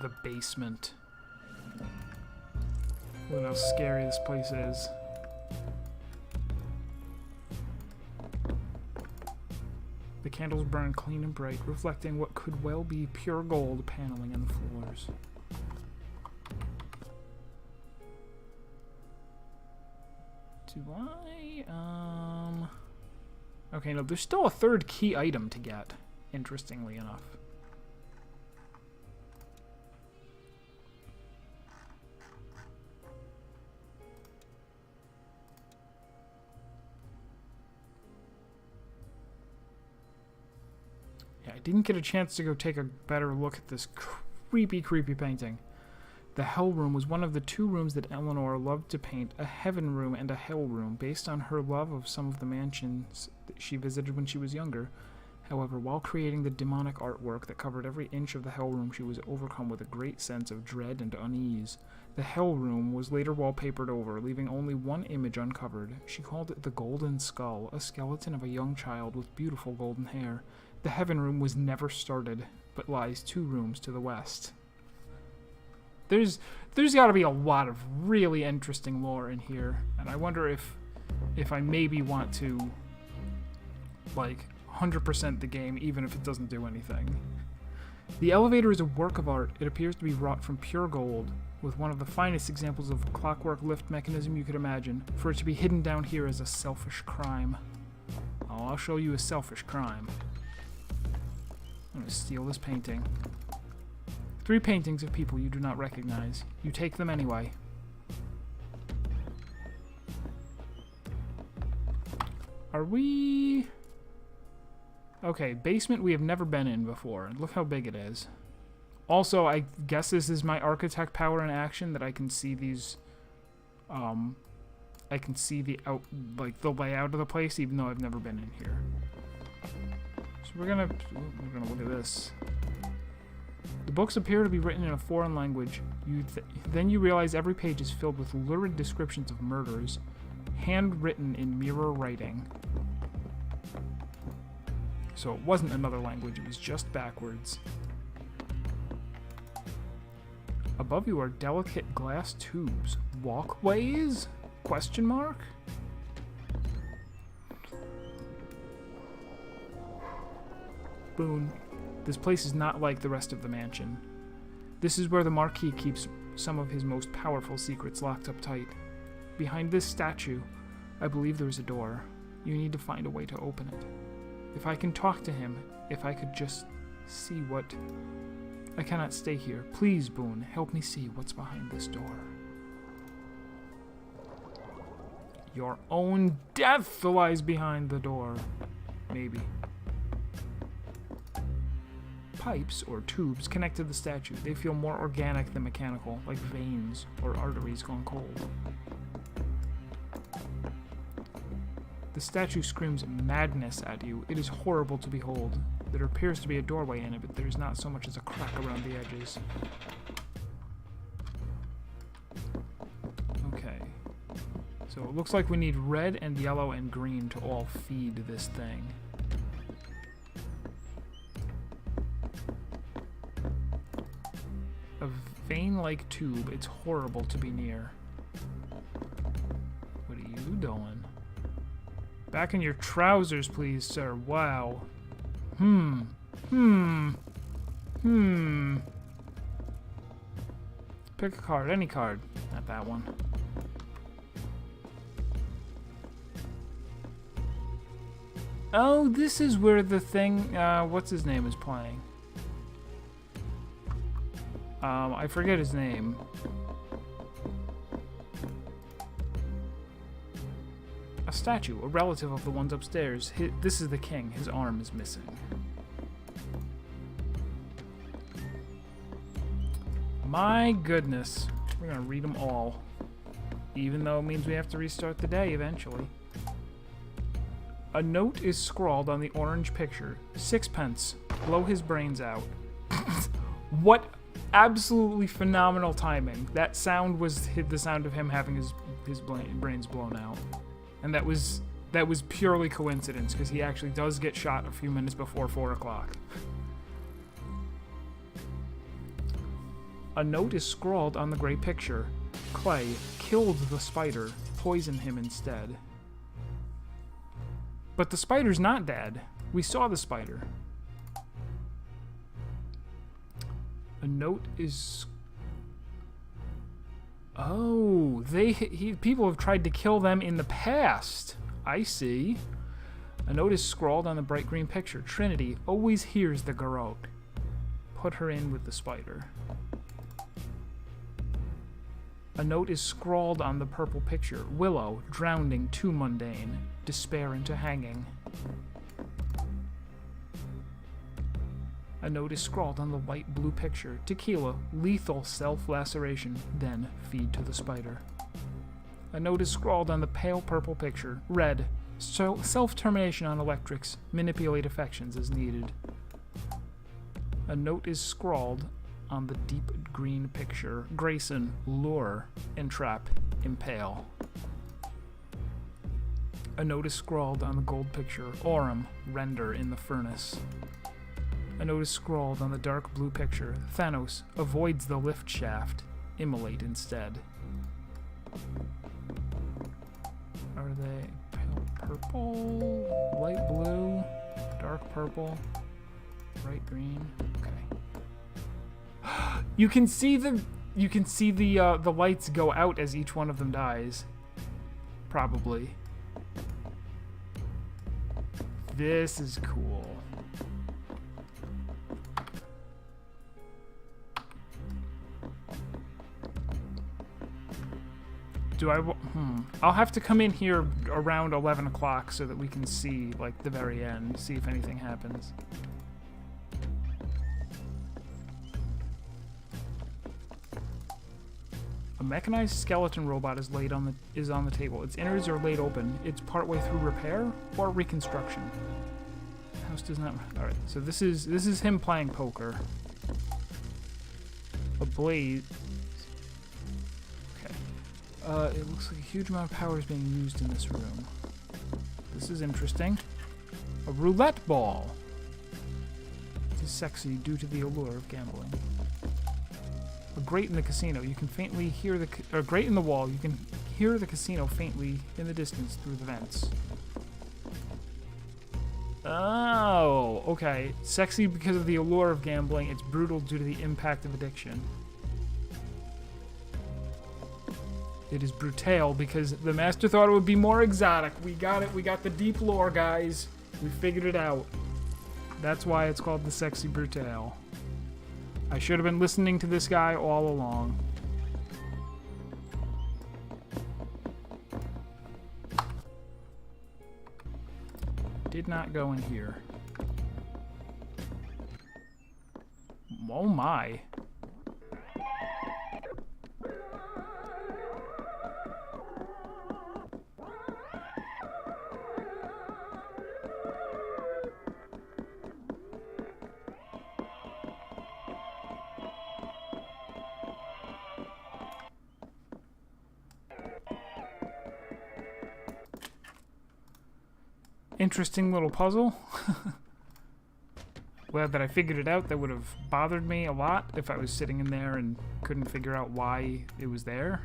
the basement. Look how scary this place is. The candles burn clean and bright, reflecting what could well be pure gold paneling on the floors. Do I, Okay, no, there's still a third key item to get, interestingly enough. Yeah, I didn't get a chance to go take a better look at this creepy painting. The Hell Room was one of the two rooms that Eleanor loved to paint, a heaven room and a hell room, based on her love of some of the mansions that she visited when she was younger. However, while creating the demonic artwork that covered every inch of the Hell Room, she was overcome with a great sense of dread and unease. The Hell Room was later wallpapered over, leaving only one image uncovered. She called it the Golden Skull, a skeleton of a young child with beautiful golden hair. The Heaven Room was never started, but lies 2 rooms to the west. There's got to be a lot of really interesting lore in here, and I wonder if I maybe want to, like, 100% the game, even if it doesn't do anything. The elevator is a work of art. It appears to be wrought from pure gold, with one of the finest examples of clockwork lift mechanism you could imagine. For it to be hidden down here is a selfish crime. Oh, I'll show you a selfish crime. I'm gonna steal this painting. 3 paintings of people you do not recognize. You take them anyway. Are we... Okay, basement we have never been in before. Look how big it is. Also, I guess this is my architect power in action, that I can see these... I can see the the layout of the place, even though I've never been in here. So we're gonna look at this. The books appear to be written in a foreign language. Then you realize every page is filled with lurid descriptions of murders, handwritten in mirror writing. So it wasn't another language, it was just backwards. Above you are delicate glass tubes. Walkways? Question mark? Boone. This place is not like the rest of the mansion. This is where the Marquis keeps some of his most powerful secrets locked up tight. Behind this statue, I believe there is a door. You need to find a way to open it. If I can talk to him, if I could just see what... I cannot stay here. Please, Boone, help me see what's behind this door. Your own death lies behind the door. Maybe. Pipes, or tubes, connect to the statue. They feel more organic than mechanical, like veins or arteries gone cold. The statue screams madness at you. It is horrible to behold. There appears to be a doorway in it, but there is not so much as a crack around the edges. Okay. So it looks like we need red and yellow and green to all feed this thing. A vein-like tube. It's horrible to be near. What are you doing? Back in your trousers, please, sir. Wow. Pick a card. Any card. Not that one. Oh, this is where the thing, what's his name is playing. I forget his name. A statue, a relative of the ones upstairs. This is the king. His arm is missing. My goodness. We're gonna read them all. Even though it means we have to restart the day eventually. A note is scrawled on the orange picture. 6pence. Blow his brains out. What absolutely phenomenal timing. That sound was the sound of him having his brains blown out. And that was purely coincidence, because he actually does get shot a few minutes before 4 o'clock. A note is scrawled on the gray picture. Clay killed the spider, poisoned him instead. But the spider's not dead. We saw the spider. A note is... Oh, people have tried to kill them in the past. I see. A note is scrawled on the bright green picture. Trinity always hears the garrote. Put her in with the spider. A note is scrawled on the purple picture. Willow, drowning, too mundane. Despair into hanging. A note is scrawled on the light blue picture. Tequila, lethal self-laceration, then feed to the spider. A note is scrawled on the pale purple picture. Red, self-termination on electrics, manipulate affections as needed. A note is scrawled on the deep green picture. Grayson, lure, entrap, impale. A note is scrawled on the gold picture. Aurum, render in the furnace. A note is scrawled on the dark blue picture. Thanos avoids the lift shaft. Immolate instead. Are they pale purple, light blue, dark purple, bright green? Okay. You can see the lights go out as each one of them dies. Probably. This is cool. I'll have to come in here around 11 o'clock so that we can see, like, the very end, see if anything happens. A mechanized skeleton robot is on the table. Its innards are laid open. It's partway through repair or reconstruction. House does not. All right, so this is him playing poker. A blaze. It looks like a huge amount of power is being used in this room. This is interesting. A roulette ball. It is sexy due to the allure of gambling. A grate in the casino. You can faintly hear a grate in the wall. You can hear the casino faintly in the distance through the vents. Oh, okay. Sexy because of the allure of gambling. It's brutal due to the impact of addiction. It is Brutale because the master thought it would be more exotic. We got it. We got the deep lore, guys. We figured it out. That's why it's called the Sexy Brutale. I should have been listening to this guy all along. Did not go in here. Oh my. Interesting little puzzle. Glad that I figured it out. That would have bothered me a lot if I was sitting in there and couldn't figure out why it was there.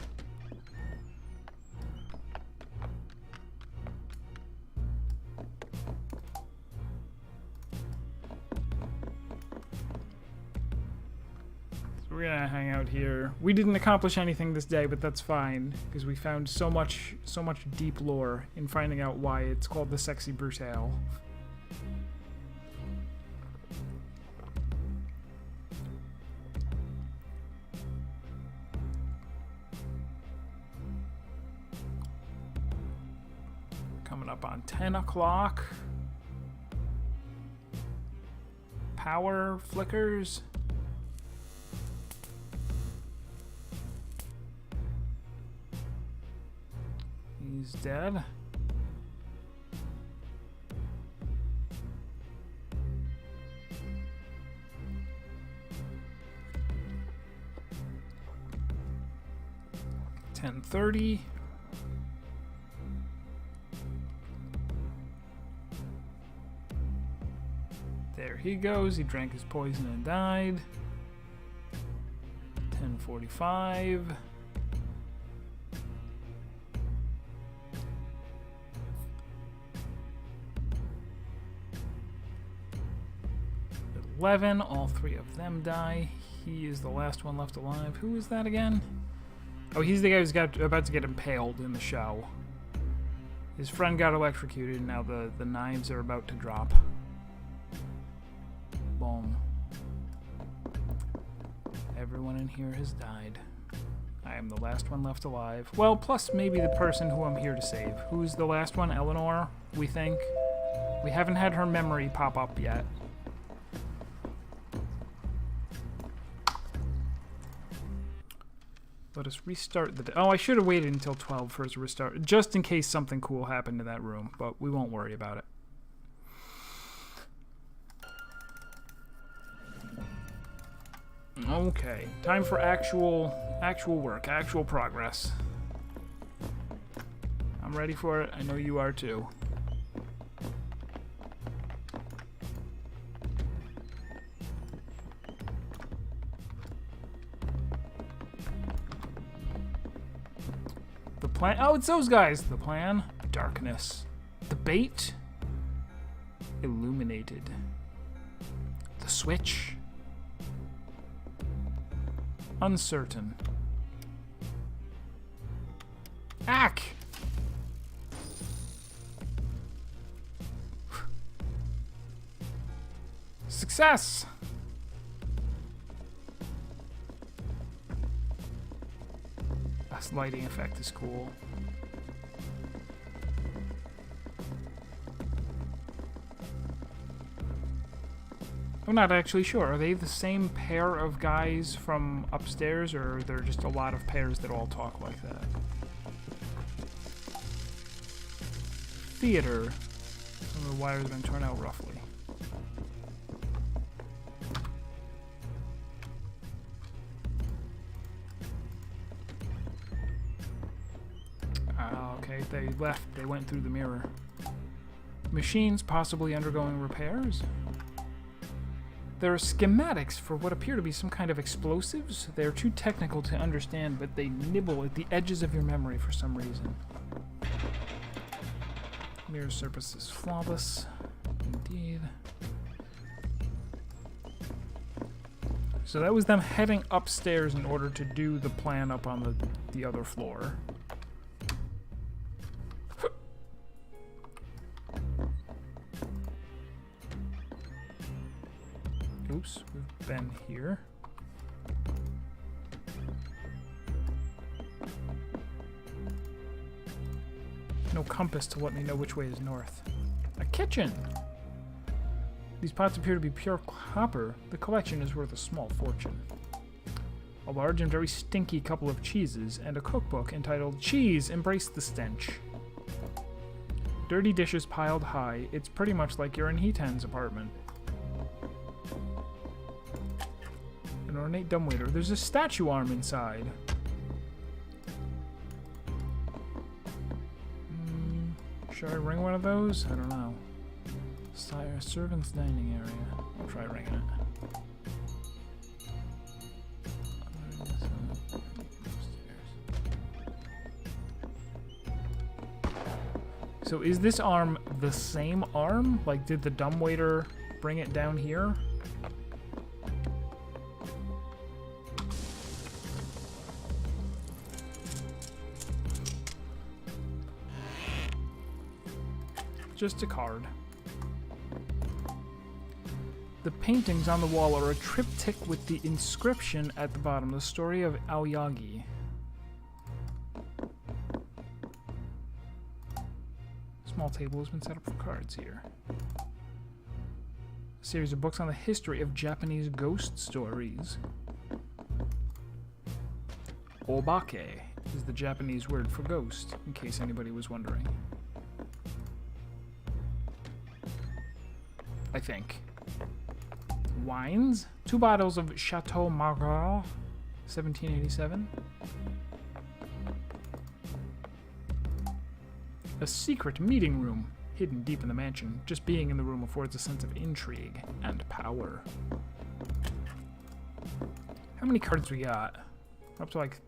So we're gonna hang out here. We didn't accomplish anything this day, but that's fine because we found so much deep lore in finding out why it's called the Sexy Brutale. Coming up on 10 o'clock. Power flickers. He's dead. $10:30. There he goes. He drank his poison and died. 11:45. All three of them die. He is the last one left alive. Who is that again? Oh, he's the guy who's about to get impaled in the show. His friend got electrocuted, and now the knives are about to drop. Boom. Everyone in here has died. I am the last one left alive. Well, plus maybe the person who I'm here to save. Who's the last one? Eleanor, we think. We haven't had her memory pop up yet. Let us restart the... Oh, I should have waited until 12 for us to restart, just in case something cool happened in that room, but we won't worry about it. Okay, time for actual work, actual progress. I'm ready for it. I know you are too. The plan. Oh, it's those guys. The plan. Darkness. The bait. Illuminated. The switch. Uncertain. Ack! Success! This lighting effect is cool. I'm not actually sure. Are they the same pair of guys from upstairs, or are there just a lot of pairs that all talk like that? Theater. Some of the wires have been torn out roughly. Okay, they left. They went through the mirror. Machines possibly undergoing repairs? There are schematics for what appear to be some kind of explosives. They are too technical to understand, but they nibble at the edges of your memory for some reason. Mirror surface is flawless. Indeed. So that was them heading upstairs in order to do the plan up on the other floor. Oops, we've been here. No compass to let me know which way is north. A kitchen! These pots appear to be pure copper. The collection is worth a small fortune. A large and very stinky couple of cheeses, and a cookbook entitled Cheese, Embrace the Stench. Dirty dishes piled high. It's pretty much like you're in Heatan's apartment. An ornate dumbwaiter. There's a statue arm inside. Should I ring one of those? I don't know. Sire, servant's dining area. I'll try ringing it. So is this arm the same arm? Like, did the dumbwaiter bring it down here? Just a card. The paintings on the wall are a triptych with the inscription at the bottom, the story of Aoyagi. Small table has been set up for cards here. A series of books on the history of Japanese ghost stories. Obake is the Japanese word for ghost, in case anybody was wondering. I think. Wines. 2 bottles of Chateau Margaux, 1787. A secret meeting room, hidden deep in the mansion. Just being in the room affords a sense of intrigue and power. How many cards we got? Up to like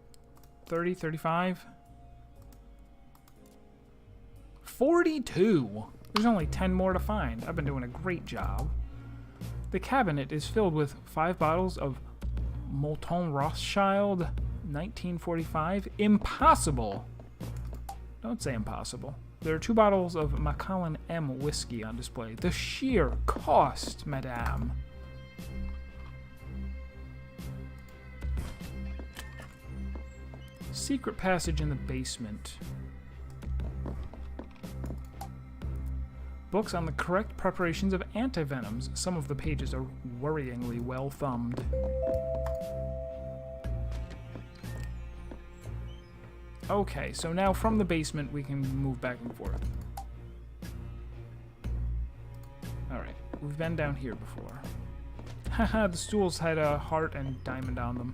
30, 35. 42! There's only 10 more to find. I've been doing a great job. The cabinet is filled with 5 bottles of Molton Rothschild 1945. Impossible! Don't say impossible. There are 2 bottles of Macallan M whiskey on display. The sheer cost, madame. Secret passage in the basement. Books on the correct preparations of antivenoms. Some of the pages are worryingly well thumbed. Okay, so now from the basement we can move back and forth. Alright, we've been down here before. Haha, the stools had a heart and diamond on them.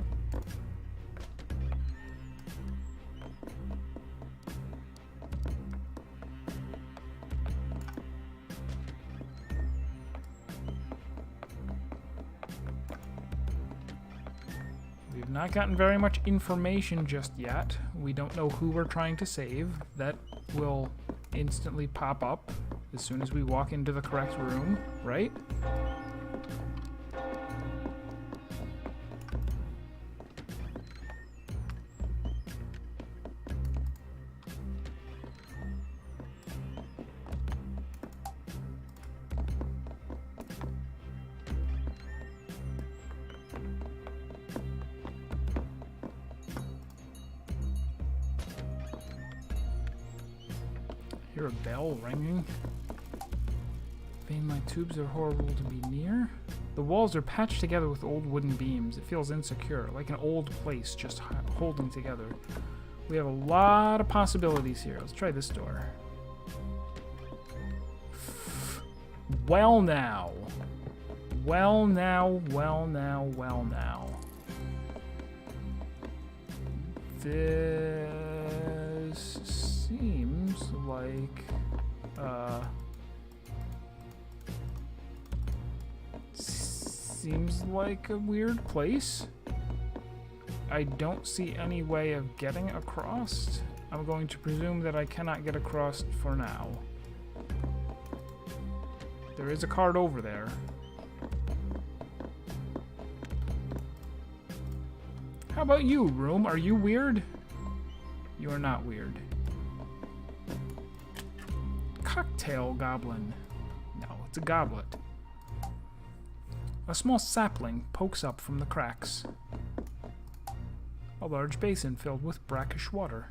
We've not gotten very much information just yet. We don't know who we're trying to save. That will instantly pop up as soon as we walk into the correct room, right? Hear a bell ringing. Vein line tubes are horrible to be near. The walls are patched together with old wooden beams. It feels insecure, like an old place just holding together. We have a lot of possibilities here. Let's try this door. Well now. Well now, well now, well now. This seems like a weird place. I don't see any way of getting across. I'm going to presume that I cannot get across for now. There is a card over there. How about you, room? Are you weird? You are not weird. Cocktail goblin. No, it's a goblet. A small sapling pokes up from the cracks. A large basin filled with brackish water.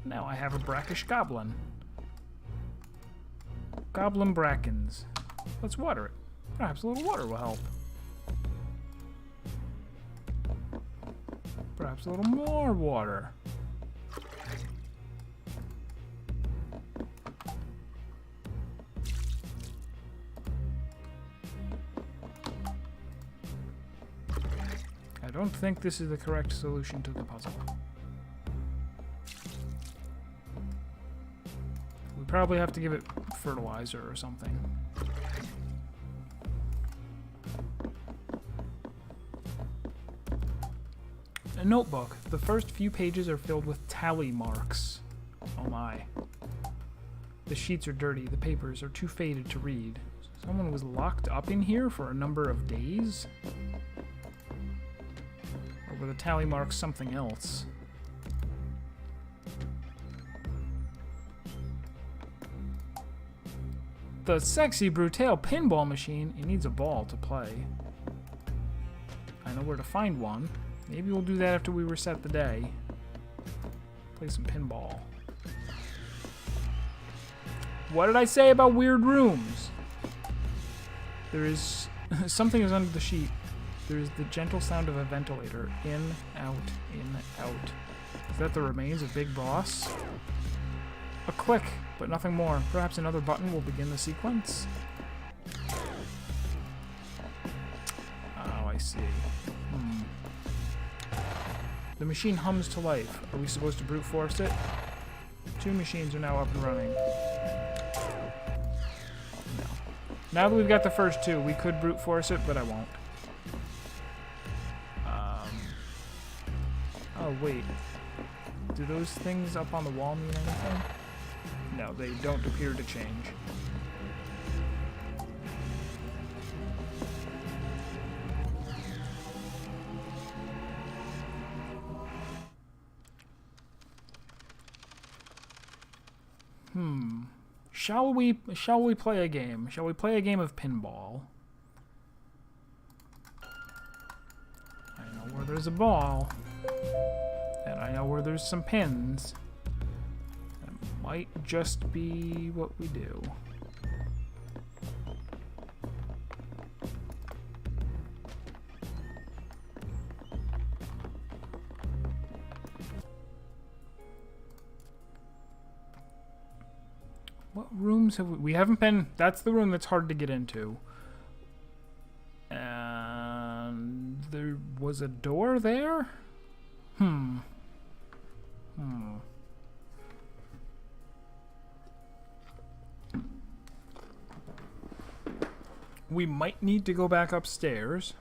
Now I have a brackish goblin. Goblin brackens. Let's water it. Perhaps a little water will help. Perhaps a little more water. I don't think this is the correct solution to the puzzle. We probably have to give it fertilizer or something. A notebook. The first few pages are filled with tally marks. Oh my. The sheets are dirty. The papers are too faded to read. Someone was locked up in here for a number of days? Or were the tally marks something else? The sexy Brutale pinball machine. It needs a ball to play. I know where to find one. Maybe we'll do that after we reset the day. Play some pinball. What did I say about weird rooms? There is... something is under the sheet. There is the gentle sound of a ventilator. In, out, in, out. Is that the remains of Big Boss? A click, but nothing more. Perhaps another button will begin the sequence? Oh, I see. The machine hums to life. Are we supposed to brute force it? 2 machines are now up and running. No. Now that we've got the first 2, we could brute force it, but I won't. Oh, wait. Do those things up on the wall mean anything? No, they don't appear to change. Shall we play a game? Shall we play a game of pinball? I know where there's a ball. And I know where there's some pins. That might just be what we do. What rooms have we haven't been... That's the room that's hard to get into. And there was a door there? We might need to go back upstairs.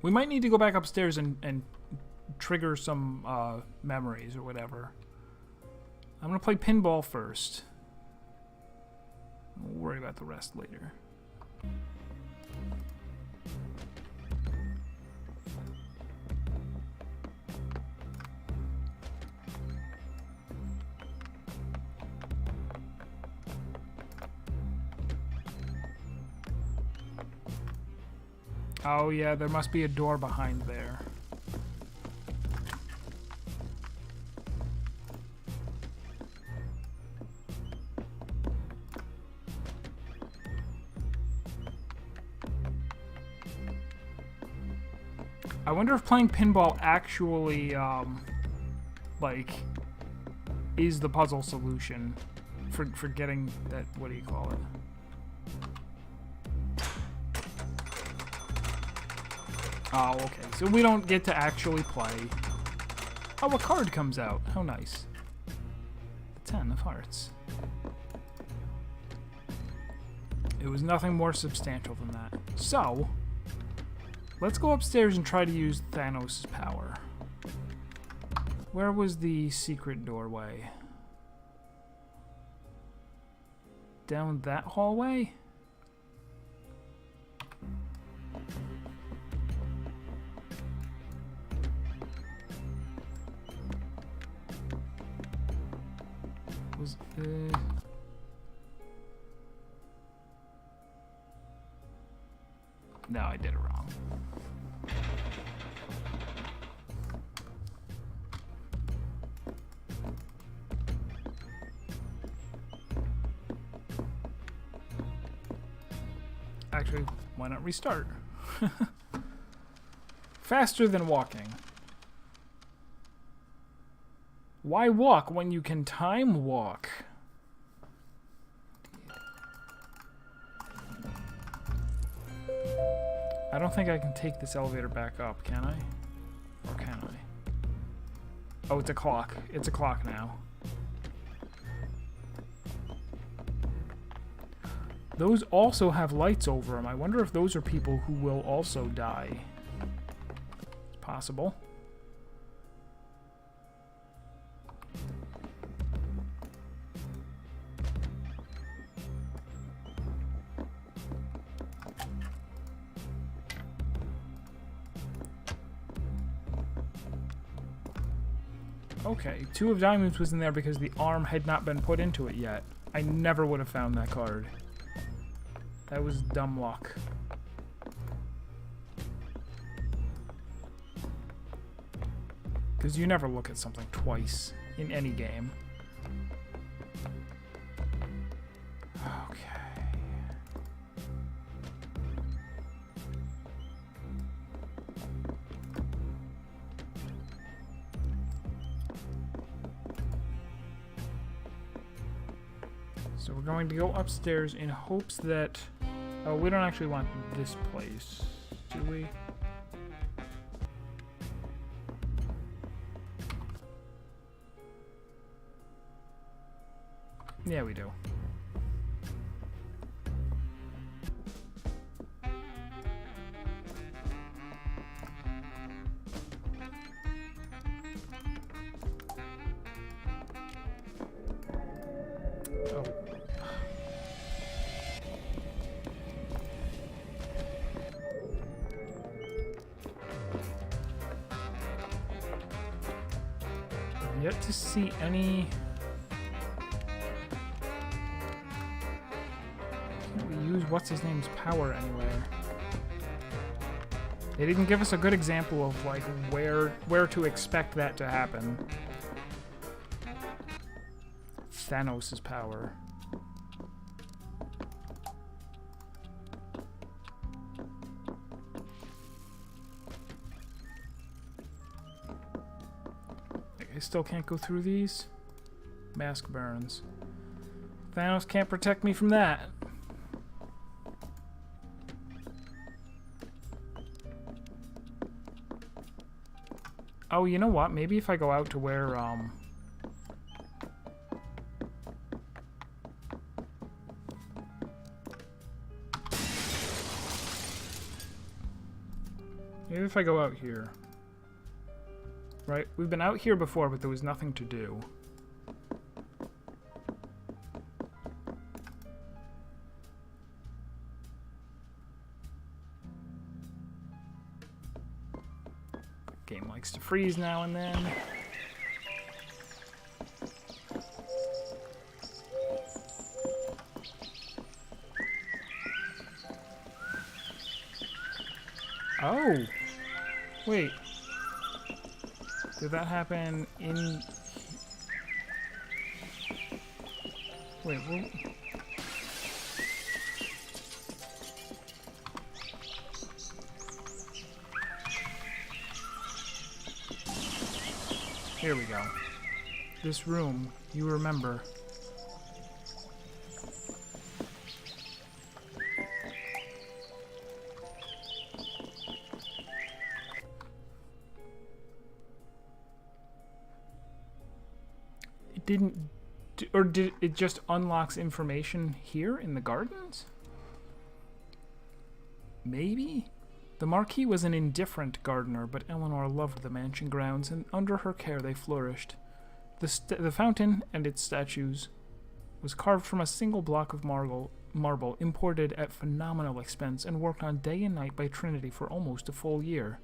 We might need to go back upstairs and trigger some memories or whatever. I'm going to play pinball first. We'll worry about the rest later. Oh yeah, there must be a door behind there. I wonder if playing pinball actually, like, is the puzzle solution for getting that, what do you call it? Oh, okay. So we don't get to actually play. Oh, a card comes out. How nice. The 10 of hearts. It was nothing more substantial than that. So, let's go upstairs and try to use Thanos' power. Where was the secret doorway? Down that hallway? Was No, I did it wrong. Actually, why not restart? Faster than walking. Why walk when you can time walk? I don't think I can take this elevator back up, can I? Or can I? Oh, it's a clock. It's a clock now. Those also have lights over them. I wonder if those are people who will also die. It's possible. Okay, 2 of diamonds was in there because the arm had not been put into it yet. I never would have found that card. That was dumb luck. Because you never look at something twice in any game. Okay. So we're going to go upstairs in hopes that... Oh, we don't actually want this place, do we? Yeah, we do. Yet to see any... Can't we use what's-his-name's power anywhere? They didn't give us a good example of, like, where to expect that to happen. Thanos' power. I still can't go through these. Mask burns. Thanos can't protect me from that. Oh, you know what? Maybe if I go out to where, maybe if I go out here. Right? We've been out here before, but there was nothing to do. Game likes to freeze now and then. Oh! Wait. Did that happen in... Wait, what? Here we go. This room, you remember. It didn't... Or did it just unlocks information here in the gardens? Maybe? The Marquis was an indifferent gardener, but Eleanor loved the mansion grounds, and under her care they flourished. The fountain and its statues was carved from a single block of marble imported at phenomenal expense and worked on day and night by Trinity for almost a full year.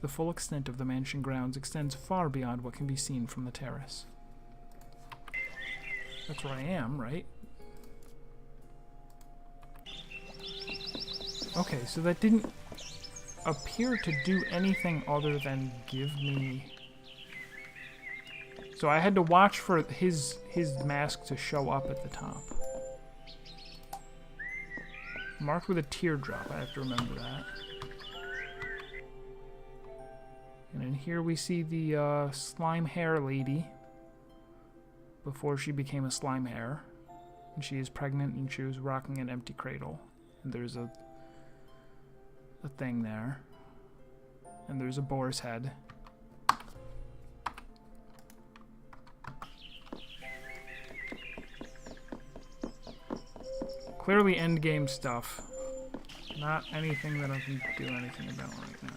The full extent of the mansion grounds extends far beyond what can be seen from the terrace. That's where I am, right? Okay, so that didn't appear to do anything other than give me... So I had to watch for his mask to show up at the top. Marked with a teardrop, I have to remember that. And in here we see the slime hair lady before she became a slime hair. And she is pregnant and she was rocking an empty cradle. And there's a thing there. And there's a boar's head. Clearly endgame stuff. Not anything that I can do anything about right now.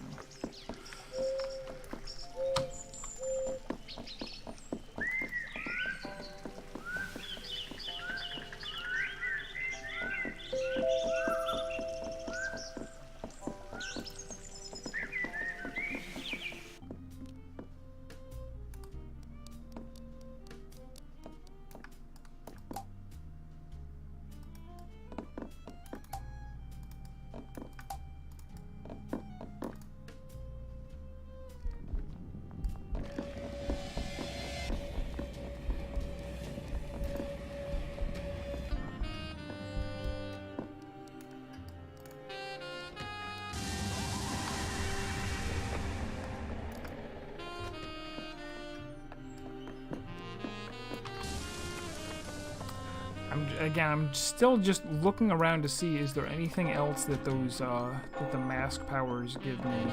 Again, I'm still just looking around to see is there anything else that those that the mask powers give me.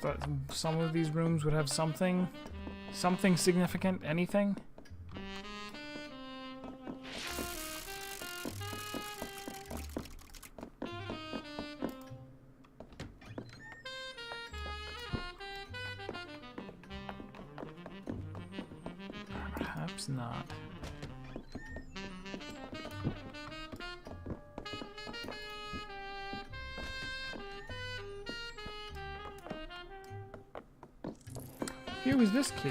But some of these rooms would have something significant, anything. Perhaps not. Here was this key.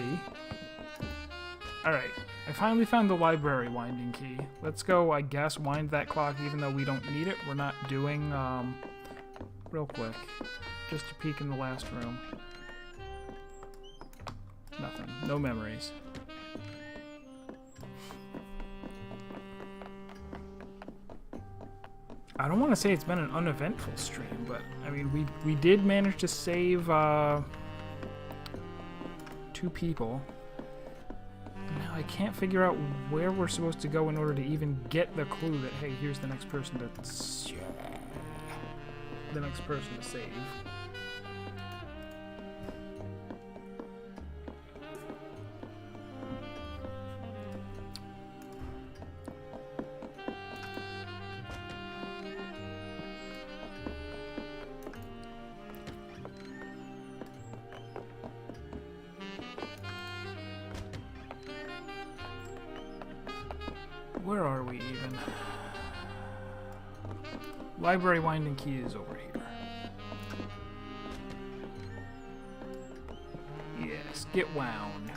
Alright, I finally found the library winding key. Let's go, I guess, wind that clock even though we don't need it. We're not doing, real quick. Just a peek in the last room. Nothing. No memories. I don't want to say it's been an uneventful stream, but, I mean, we did manage to save, 2 people. Now I can't figure out where we're supposed to go in order to even get the clue that, hey, here's the next person to save. Where are we even? Library winding key is over here. Yes, get wound.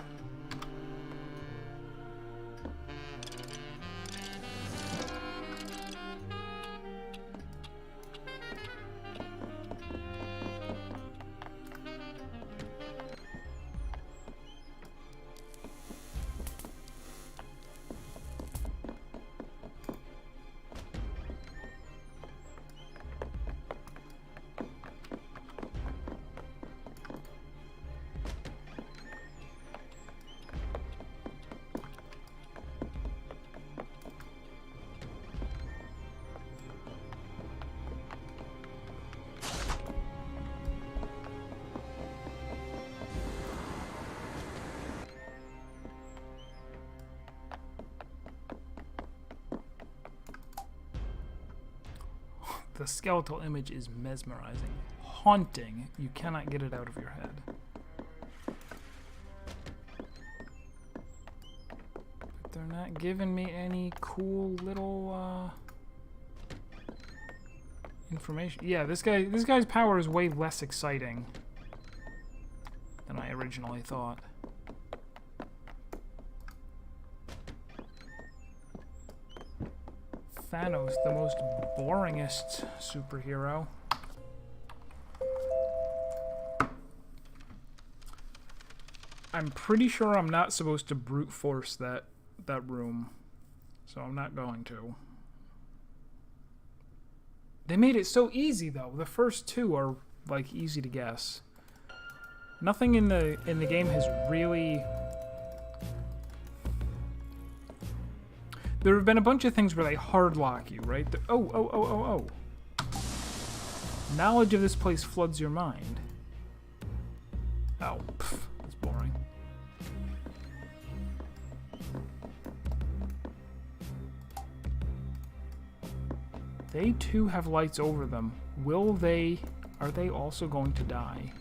The skeletal image is mesmerizing, haunting. You cannot get it out of your head. But they're not giving me any cool little information. Yeah, this guy's power is way less exciting than I originally thought. Thanos, the most boringest superhero. I'm pretty sure I'm not supposed to brute force that room, so I'm not going to. They made it so easy though. The first 2 are like easy to guess. Nothing in the game has really. There have been a bunch of things where they hard lock you, right? Oh. Knowledge of this place floods your mind. Oh, that's boring. They too have lights over them. Are they also going to die?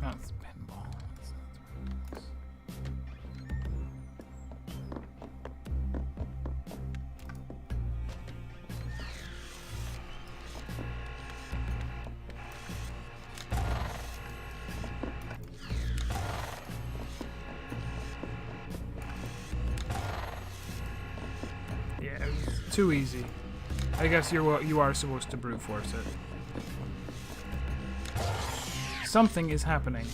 That's pinball. Yeah, it's too easy. I guess you are supposed to brute force it. Something is happening.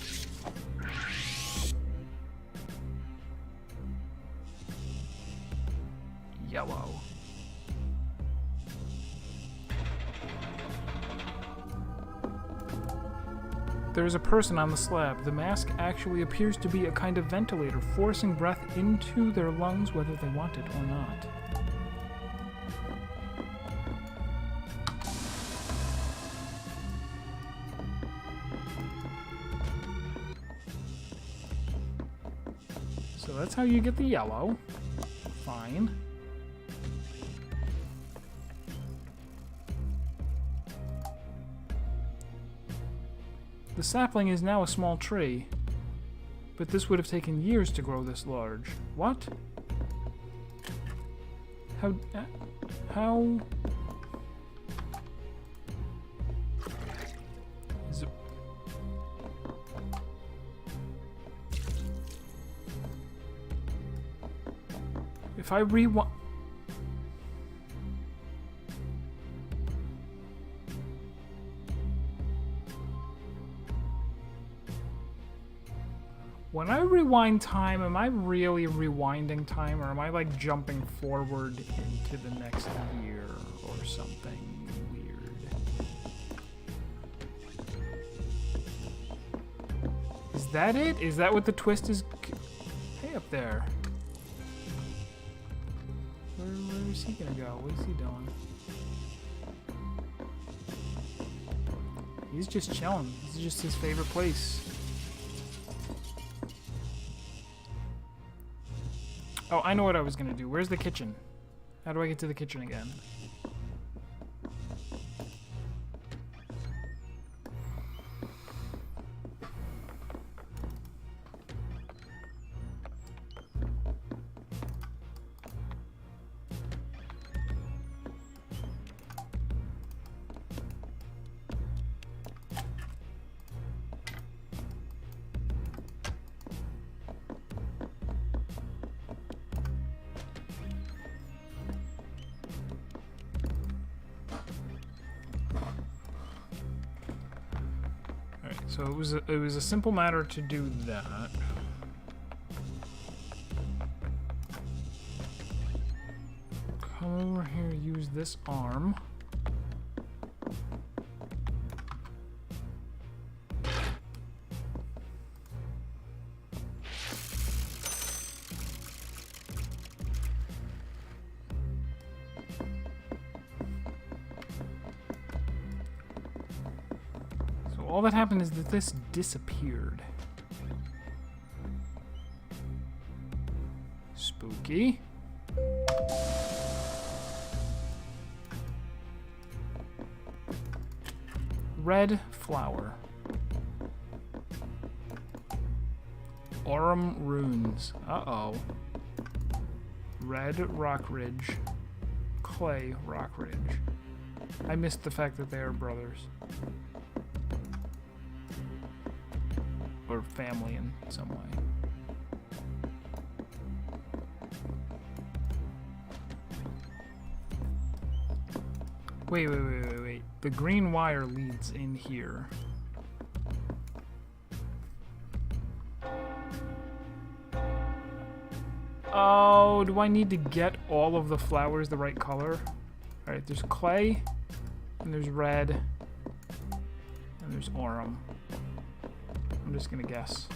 Yellow. There's a person on the slab. The mask actually appears to be a kind of ventilator, forcing breath into their lungs whether they want it or not. So that's how you get the yellow. Fine. The sapling is now a small tree, but this would have taken years to grow this large. What? How? Is it? If I rewind... When I rewind time, am I really rewinding time, or am I like jumping forward into the next year or something weird? Is that it? Is that what the twist is? Hey, up there. Where is he gonna go? What is he doing? He's just chilling. This is just his favorite place. Oh, I know what I was gonna do. Where's the kitchen? How do I get to the kitchen again? So it was a simple matter to do that. Come over here, use this arm. All that happened is that this disappeared. Spooky. Red flower. Aurum runes. Uh-oh. Red rock ridge. Clay rock ridge. I missed the fact that they are brothers. Or family in some way. Wait. The green wire leads in here. Oh, do I need to get all of the flowers the right color? Alright, there's clay, and there's red, and there's aurum. I'm just gonna guess.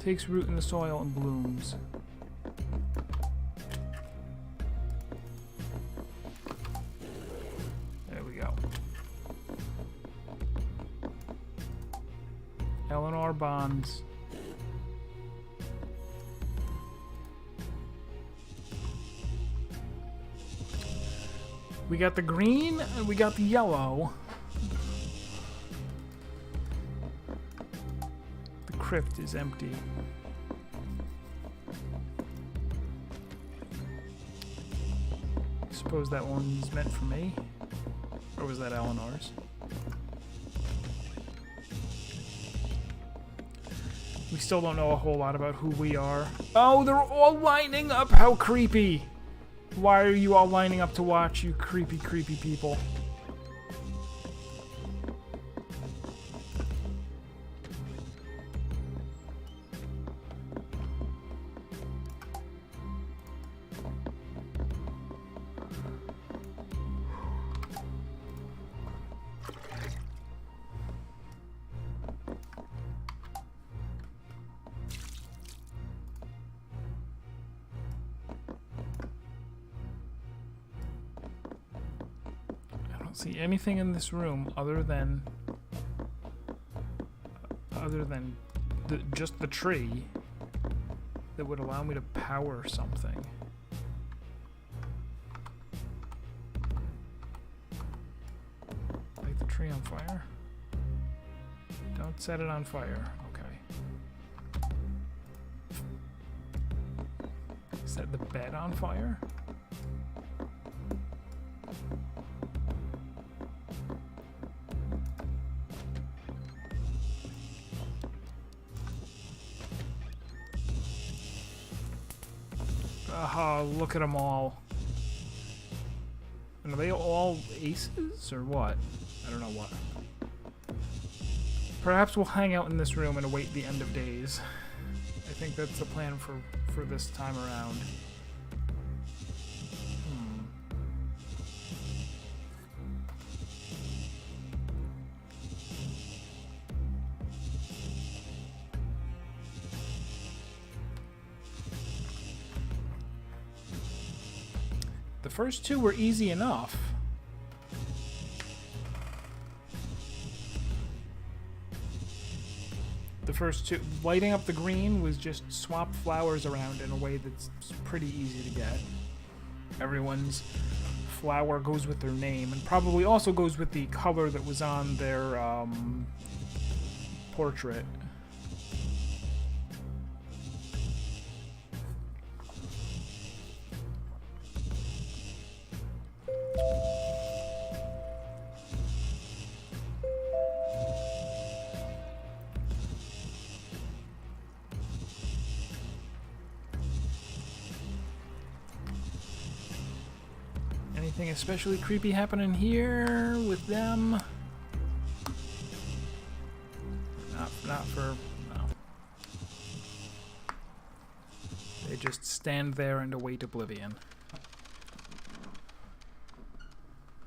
Takes root in the soil and blooms. There we go. Eleanor Bonds. We got the green, and we got the yellow. The crypt is empty. Suppose that one's meant for me. Or was that Eleanor's? We still don't know a whole lot about who we are. Oh, they're all lining up! How creepy! Why are you all lining up to watch, you creepy, creepy people? don't see anything in this room other than just the tree that would allow me to power something. Light the tree on fire? Don't set it on fire. Okay. Set the bed on fire? Look at them all. And are they all aces or what? I don't know what. Perhaps we'll hang out in this room and await the end of days. I think that's the plan for this time around. The first two were easy enough. The first two, lighting up the green was just swap flowers around in a way that's pretty easy to get. Everyone's flower goes with their name and probably also goes with the color that was on their portrait. Anything especially creepy happening here with them? Not for... no. They just stand there and await oblivion.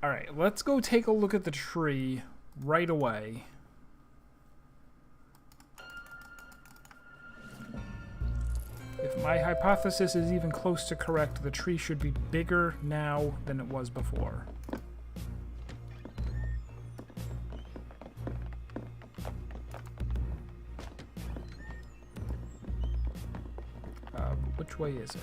Alright, let's go take a look at the tree right away. If my hypothesis is even close to correct, the tree should be bigger now than it was before. Which way is it?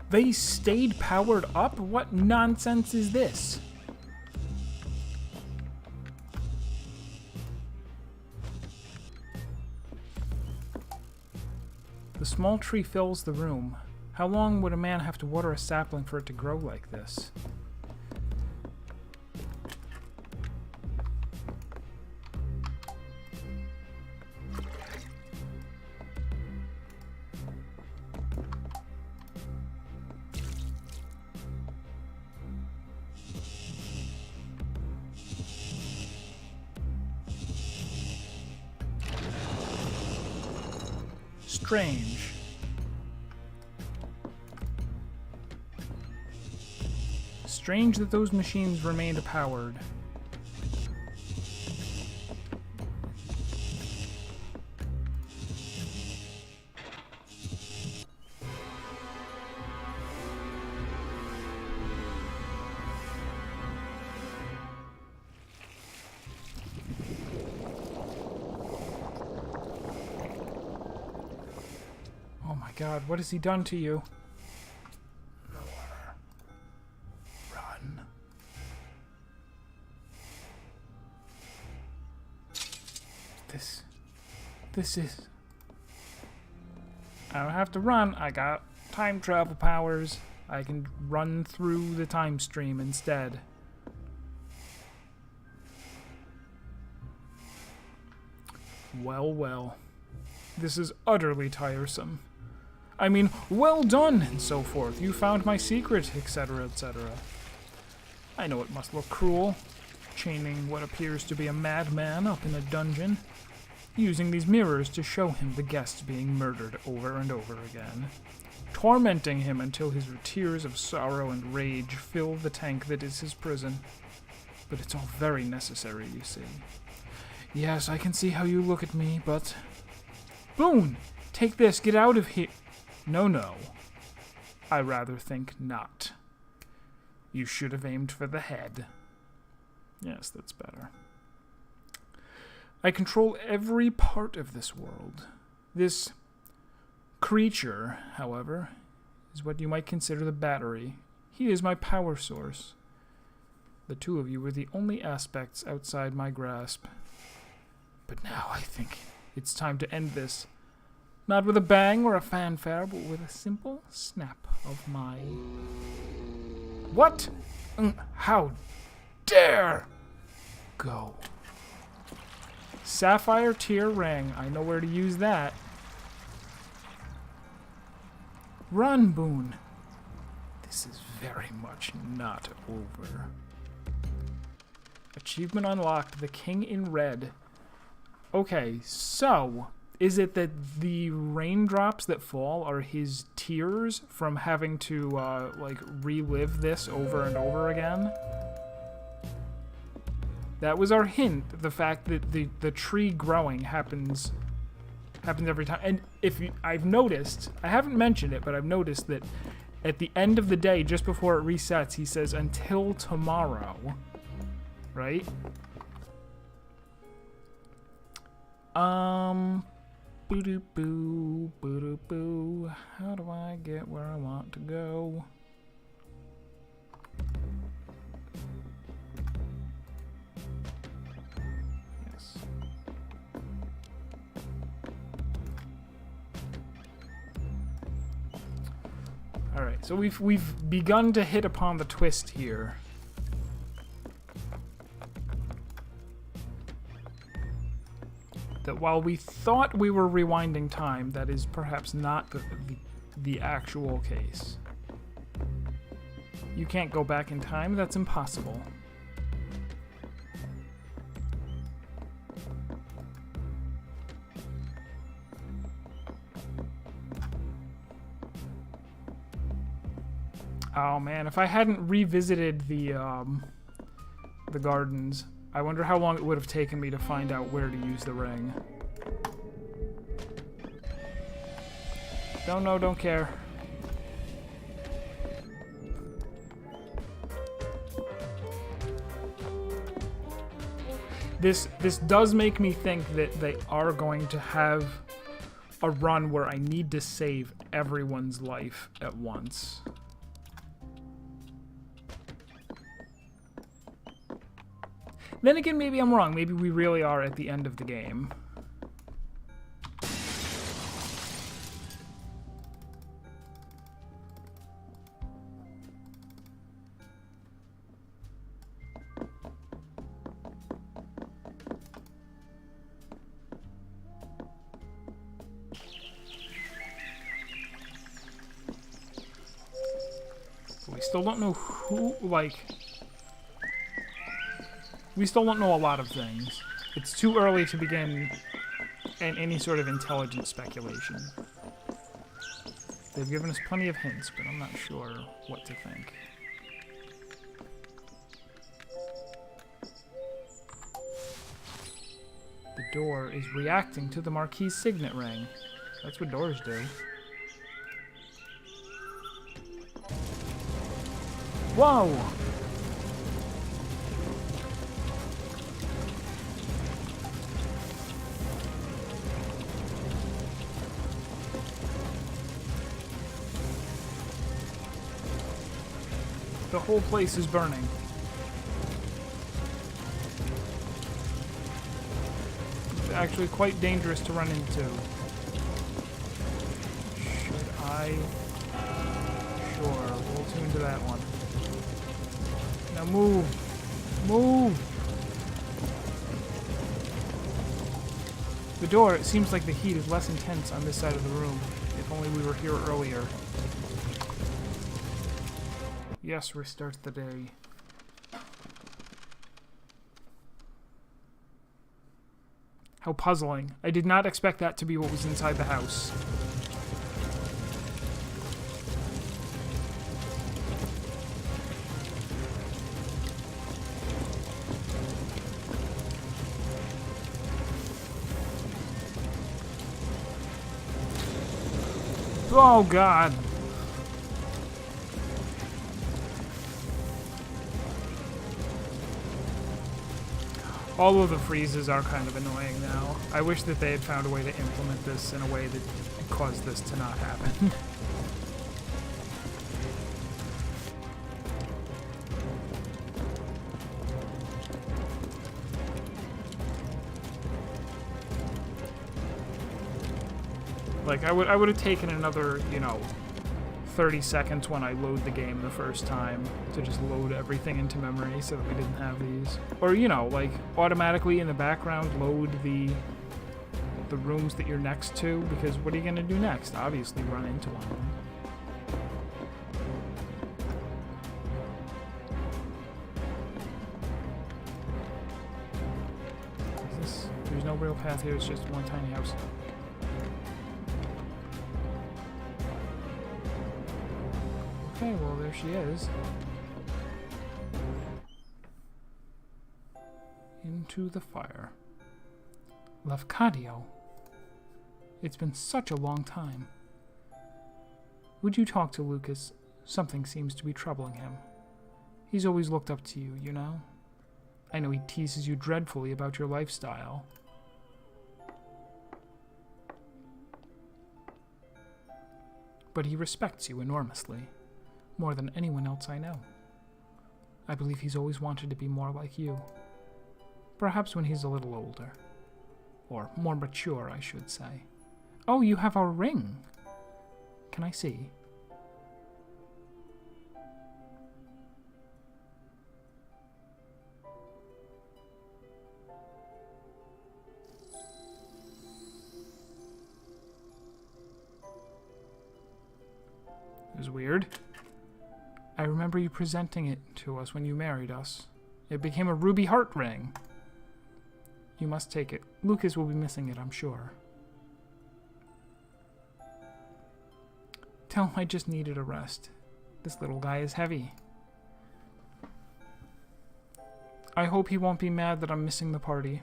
They stayed powered up? What nonsense is this? The small tree fills the room. How long would a man have to water a sapling for it to grow like this? Strange. Strange that those machines remained powered. God, what has he done to you? Run. This is... I don't have to run. I got time travel powers. I can run through the time stream instead. Well, well. This is utterly tiresome. I mean, well done, and so forth. You found my secret, etc., etc. I know it must look cruel, chaining what appears to be a madman up in a dungeon, using these mirrors to show him the guests being murdered over and over again, tormenting him until his tears of sorrow and rage fill the tank that is his prison. But it's all very necessary, you see. Yes, I can see how you look at me, but... Boone! Take this. Get out of here. No, no. I rather think not. You should have aimed for the head. Yes, that's better. I control every part of this world. This creature, however, is what you might consider the battery. He is my power source. The two of you were the only aspects outside my grasp. But now I think it's time to end this. Not with a bang or a fanfare, but with a simple snap of my... What? How dare! Go. Sapphire tier ring. I know where to use that. Run, Boone. This is very much not over. Achievement unlocked. The King in Red. Okay, so... Is it that the raindrops that fall are his tears from having to, like, relive this over and over again? That was our hint, the fact that the tree growing happens every time. And I've noticed, I haven't mentioned it, but I've noticed that at the end of the day, just before it resets, he says, until tomorrow. Right? Boo-doo-boo, boo-doo-boo. How do I get where I want to go? Yes. Alright, so we've begun to hit upon the twist here. That while we thought we were rewinding time, that is perhaps not the actual case. You can't go back in time, that's impossible. Oh man, if I hadn't revisited the gardens, I wonder how long it would have taken me to find out where to use the ring. Don't know, don't care. This does make me think that they are going to have a run where I need to save everyone's life at once. Then again, maybe I'm wrong. Maybe we really are at the end of the game. We still don't know who, like... We still don't know a lot of things. It's too early to begin any sort of intelligent speculation. They've given us plenty of hints, but I'm not sure what to think. The door is reacting to the Marquis's signet ring. That's what doors do. Whoa! The whole place is burning. It's actually quite dangerous to run into. Should I? Sure, we'll tune to that one. Now move! Move! The door, it seems like the heat is less intense on this side of the room. If only we were here earlier. Yes, restart the day. How puzzling. I did not expect that to be what was inside the house. Oh, God. All of the freezes are kind of annoying now. I wish that they had found a way to implement this in a way that caused this to not happen. Like, I would have taken another, 30 seconds when I load the game the first time to just load everything into memory so that we didn't have these. Or, like, automatically in the background load the rooms that you're next to, because what are you going to do next? Obviously run into one of them. There's no real path here, it's just one tiny house. Okay, well, there she is. Into the fire. Lafcadio. It's been such a long time. Would you talk to Lucas? Something seems to be troubling him. He's always looked up to you, you know? I know he teases you dreadfully about your lifestyle. But he respects you enormously. More than anyone else I know. I believe he's always wanted to be more like you. Perhaps when he's a little older. Or more mature, I should say. Oh, you have a ring. Can I see? It was weird. I remember you presenting it to us when you married us. It became a ruby heart ring. You must take it. Lucas will be missing it, I'm sure. Tell him I just needed a rest. This little guy is heavy. I hope he won't be mad that I'm missing the party.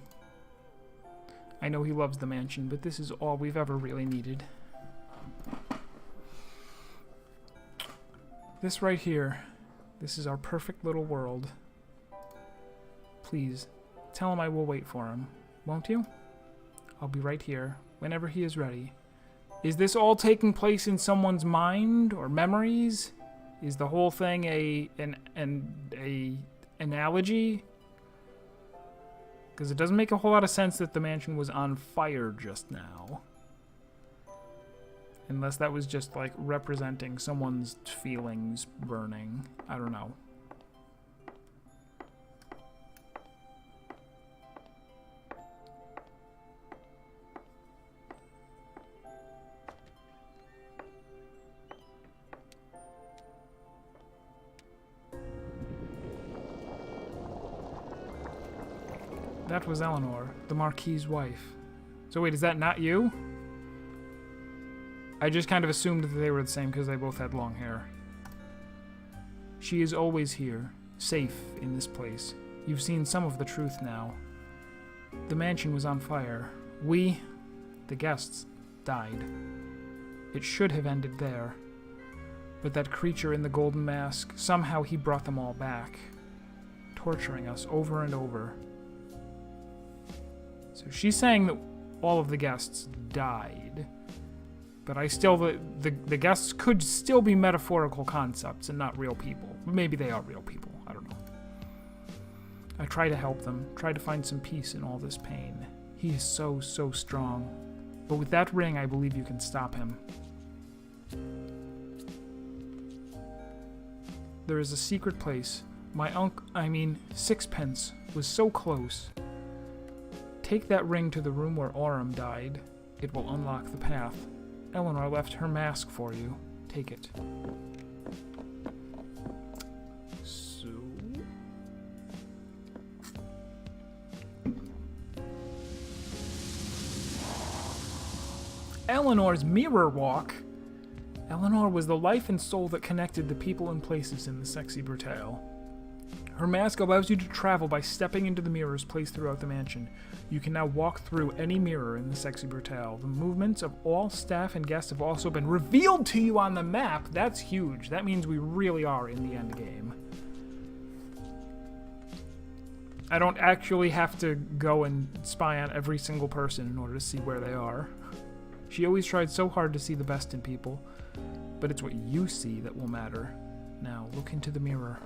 I know he loves the mansion, but this is all we've ever really needed. This right here, this is our perfect little world. Please, tell him I will wait for him, won't you? I'll be right here, whenever he is ready. Is this all taking place in someone's mind or memories? Is the whole thing an analogy? Because it doesn't make a whole lot of sense that the mansion was on fire just now. Unless that was just, like, representing someone's feelings burning. I don't know. That was Eleanor, the Marquis's wife. So wait, is that not you? I just kind of assumed that they were the same because they both had long hair. She is always here, safe in this place. You've seen some of the truth now. The mansion was on fire. We, the guests, died. It should have ended there. But that creature in the golden mask, somehow he brought them all back, torturing us over and over. So she's saying that all of the guests died. But the guests could still be metaphorical concepts and not real people. Maybe they are real people. I don't know. I try to help them, try to find some peace in all this pain. He is so, so strong. But with that ring, I believe you can stop him. There is a secret place. Sixpence was so close. Take that ring to the room where Aurum died. It will unlock the path. Eleanor left her mask for you. Take it. So... Eleanor's mirror walk. Eleanor was the life and soul that connected the people and places in the sexy Brutale. Her mask allows you to travel by stepping into the mirrors placed throughout the mansion. You can now walk through any mirror in the Sexy Brutale. The movements of all staff and guests have also been revealed to you on the map. That's huge. That means we really are in the end game. I don't actually have to go and spy on every single person in order to see where they are. She always tried so hard to see the best in people, but it's what you see that will matter. Now, look into the mirror.